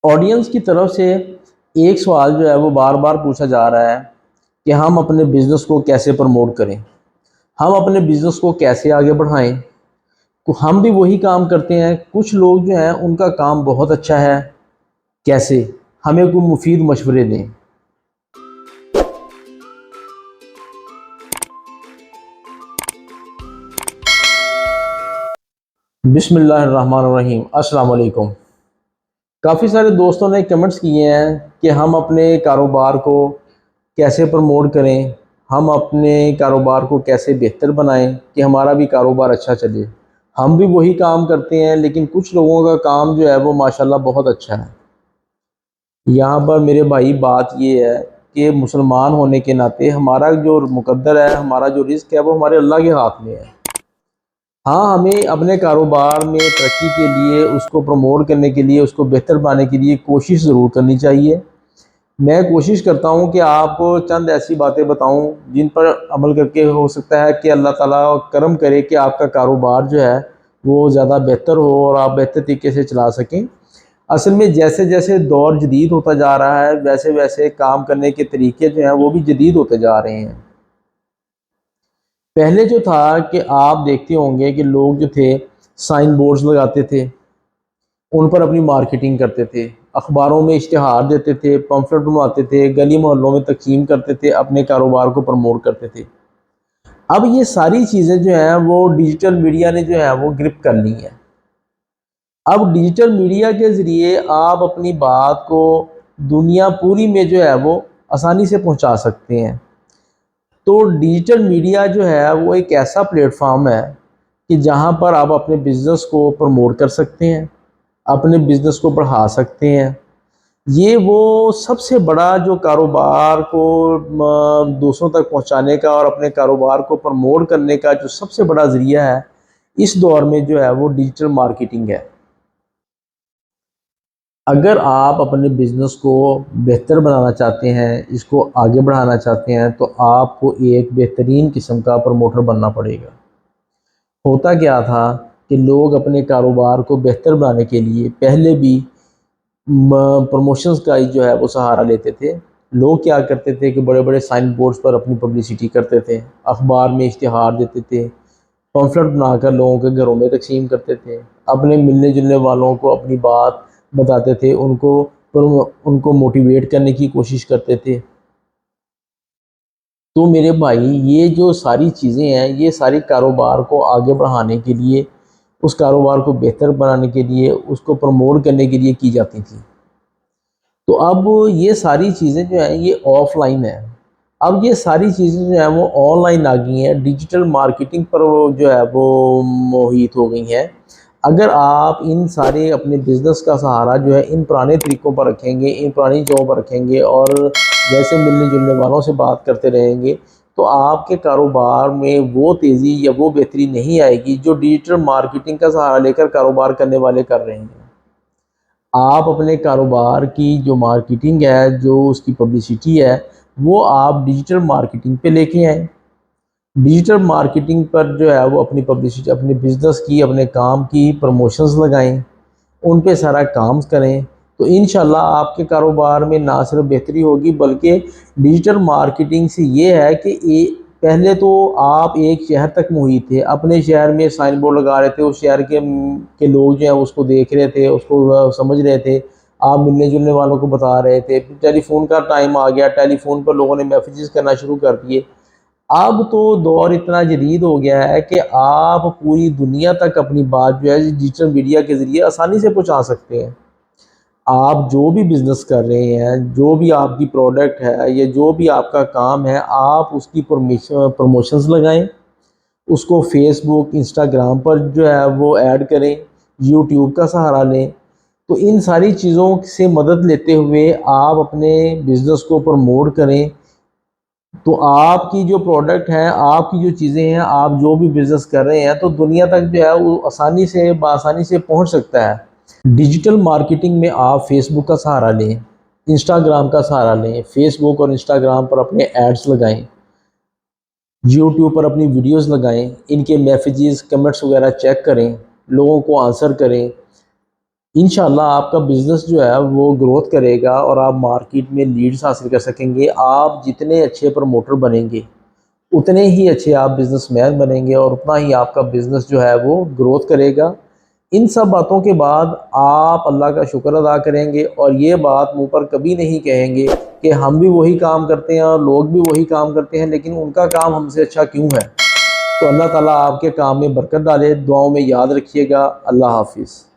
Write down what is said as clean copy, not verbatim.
Audience کی طرف سے ایک سوال جو ہے وہ بار بار پوچھا جا رہا ہے کہ ہم اپنے بزنس کو کیسے پروموٹ کریں، ہم اپنے بزنس کو کیسے آگے بڑھائیں۔ ہم بھی وہی کام کرتے ہیں، کچھ لوگ جو ہیں ان کا کام بہت اچھا ہے، کیسے؟ ہمیں کوئی مفید مشورے دیں۔ بسم اللہ الرحمن الرحیم۔ السلام علیکم۔ کافی سارے دوستوں نے کمنٹس کیے ہیں کہ ہم اپنے کاروبار کو کیسے پروموٹ کریں، ہم اپنے کاروبار کو کیسے بہتر بنائیں کہ ہمارا بھی کاروبار اچھا چلے۔ ہم بھی وہی کام کرتے ہیں، لیکن کچھ لوگوں کا کام جو ہے وہ ماشاءاللہ بہت اچھا ہے۔ یہاں پر میرے بھائی بات یہ ہے کہ مسلمان ہونے کے ناطے ہمارا جو مقدر ہے، ہمارا جو رزق ہے وہ ہمارے اللہ کے ہاتھ میں ہے۔ ہاں، ہمیں اپنے کاروبار میں ترقی کے لیے، اس کو پروموٹ کرنے کے لیے، اس کو بہتر بنانے کے لیے کوشش ضرور کرنی چاہیے۔ میں کوشش کرتا ہوں کہ آپ کو چند ایسی باتیں بتاؤں جن پر عمل کر کے ہو سکتا ہے کہ اللہ تعالیٰ کرم کرے کہ آپ کا کاروبار جو ہے وہ زیادہ بہتر ہو اور آپ بہتر طریقے سے چلا سکیں۔ اصل میں جیسے جیسے دور جدید ہوتا جا رہا ہے، ویسے ویسے کام کرنے کے طریقے جو ہیں وہ بھی جدید ہوتے جا رہے ہیں۔ پہلے جو تھا کہ آپ دیکھتے ہوں گے کہ لوگ جو تھے سائن بورڈز لگاتے تھے، ان پر اپنی مارکیٹنگ کرتے تھے، اخباروں میں اشتہار دیتے تھے، پمفلٹ بنواتے تھے، گلی محلوں میں تقسیم کرتے تھے، اپنے کاروبار کو پروموٹ کرتے تھے۔ اب یہ ساری چیزیں جو ہیں وہ ڈیجیٹل میڈیا نے جو ہے وہ گرپ کر لی ہیں۔ اب ڈیجیٹل میڈیا کے ذریعے آپ اپنی بات کو دنیا پوری میں جو ہے وہ آسانی سے پہنچا سکتے ہیں۔ تو ڈیجیٹل میڈیا جو ہے وہ ایک ایسا پلیٹ فارم ہے کہ جہاں پر آپ اپنے بزنس کو پروموٹ کر سکتے ہیں، اپنے بزنس کو بڑھا سکتے ہیں۔ یہ وہ سب سے بڑا جو کاروبار کو دوسروں تک پہنچانے کا اور اپنے کاروبار کو پروموٹ کرنے کا جو سب سے بڑا ذریعہ ہے اس دور میں جو ہے وہ ڈیجیٹل مارکیٹنگ ہے۔ اگر آپ اپنے بزنس کو بہتر بنانا چاہتے ہیں، اس کو آگے بڑھانا چاہتے ہیں، تو آپ کو ایک بہترین قسم کا پروموٹر بننا پڑے گا۔ ہوتا کیا تھا کہ لوگ اپنے کاروبار کو بہتر بنانے کے لیے پہلے بھی پروموشنز کا جو ہے وہ سہارا لیتے تھے۔ لوگ کیا کرتے تھے کہ بڑے بڑے سائن بورڈز پر اپنی پبلسٹی کرتے تھے، اخبار میں اشتہار دیتے تھے، پمفلٹ بنا کر لوگوں کے گھروں میں تقسیم کرتے تھے، اپنے ملنے جلنے والوں کو اپنی بات بتاتے تھے، ان کو موٹیویٹ کرنے کی کوشش کرتے تھے۔ تو میرے بھائی یہ جو ساری چیزیں ہیں یہ ساری کاروبار کو آگے بڑھانے کے لیے، اس کاروبار کو بہتر بنانے کے لیے، اس کو پروموٹ کرنے کے لیے کی جاتی تھیں۔ تو اب یہ ساری چیزیں جو ہیں یہ آف لائن ہیں۔ اب یہ ساری چیزیں جو ہیں وہ آن لائن آ گئی ہیں، ڈیجیٹل مارکیٹنگ پر جو ہے وہ محیط ہو گئی ہیں۔ اگر آپ ان سارے اپنے بزنس کا سہارا جو ہے ان پرانے طریقوں پر رکھیں گے، ان پرانی جگہوں پر رکھیں گے اور جیسے ملنے جلنے والوں سے بات کرتے رہیں گے، تو آپ کے کاروبار میں وہ تیزی یا وہ بہتری نہیں آئے گی جو ڈیجیٹل مارکیٹنگ کا سہارا لے کر کاروبار کرنے والے کر رہے ہیں۔ آپ اپنے کاروبار کی جو مارکیٹنگ ہے، جو اس کی پبلسٹی ہے، وہ آپ ڈیجیٹل مارکیٹنگ پہ لے کے آئیں۔ ڈیجیٹل مارکیٹنگ پر جو ہے وہ اپنی پبلسٹی، اپنے بزنس کی، اپنے کام کی پروموشنز لگائیں، ان پہ سارا کام کریں، تو انشاءاللہ آپ کے کاروبار میں نہ صرف بہتری ہوگی بلکہ ڈیجیٹل مارکیٹنگ سے یہ ہے کہ پہلے تو آپ ایک شہر تک محیط تھے، اپنے شہر میں سائن بورڈ لگا رہے تھے، اس شہر کے لوگ جو ہیں اس کو دیکھ رہے تھے، اس کو سمجھ رہے تھے، آپ ملنے جلنے والوں کو بتا رہے تھے۔ پھر ٹیلی فون کا ٹائم آ گیا، ٹیلی فون پر لوگوں نے میسیجز کرنا شروع کر دیے۔ اب تو دور اتنا جدید ہو گیا ہے کہ آپ پوری دنیا تک اپنی بات جو ہے ڈیجیٹل میڈیا کے ذریعے آسانی سے پہنچا سکتے ہیں۔ آپ جو بھی بزنس کر رہے ہیں، جو بھی آپ کی پروڈکٹ ہے یا جو بھی آپ کا کام ہے، آپ اس کی پروموشنز لگائیں، اس کو فیس بک، انسٹاگرام پر جو ہے وہ ایڈ کریں، یوٹیوب کا سہارا لیں۔ تو ان ساری چیزوں سے مدد لیتے ہوئے آپ اپنے بزنس کو پروموٹ کریں، تو آپ کی جو پروڈکٹ ہے، آپ کی جو چیزیں ہیں، آپ جو بھی بزنس کر رہے ہیں، تو دنیا تک جو ہے وہ بآسانی سے پہنچ سکتا ہے۔ ڈیجیٹل مارکیٹنگ میں آپ فیس بک کا سہارا لیں، انسٹاگرام کا سہارا لیں، فیس بک اور انسٹاگرام پر اپنے ایڈز لگائیں، یوٹیوب پر اپنی ویڈیوز لگائیں، ان کے میسیجز، کمنٹس وغیرہ چیک کریں، لوگوں کو آنسر کریں، انشاءاللہ آپ کا بزنس جو ہے وہ گروتھ کرے گا اور آپ مارکیٹ میں لیڈز حاصل کر سکیں گے۔ آپ جتنے اچھے پروموٹر بنیں گے اتنے ہی اچھے آپ بزنس مین بنیں گے اور اتنا ہی آپ کا بزنس جو ہے وہ گروتھ کرے گا۔ ان سب باتوں کے بعد آپ اللہ کا شکر ادا کریں گے اور یہ بات منہ پر کبھی نہیں کہیں گے کہ ہم بھی وہی کام کرتے ہیں اور لوگ بھی وہی کام کرتے ہیں لیکن ان کا کام ہم سے اچھا کیوں ہے۔ تو اللہ تعالیٰ آپ کے کام میں برکت ڈالے۔ دعاؤں میں یاد رکھیے گا۔ اللہ حافظ۔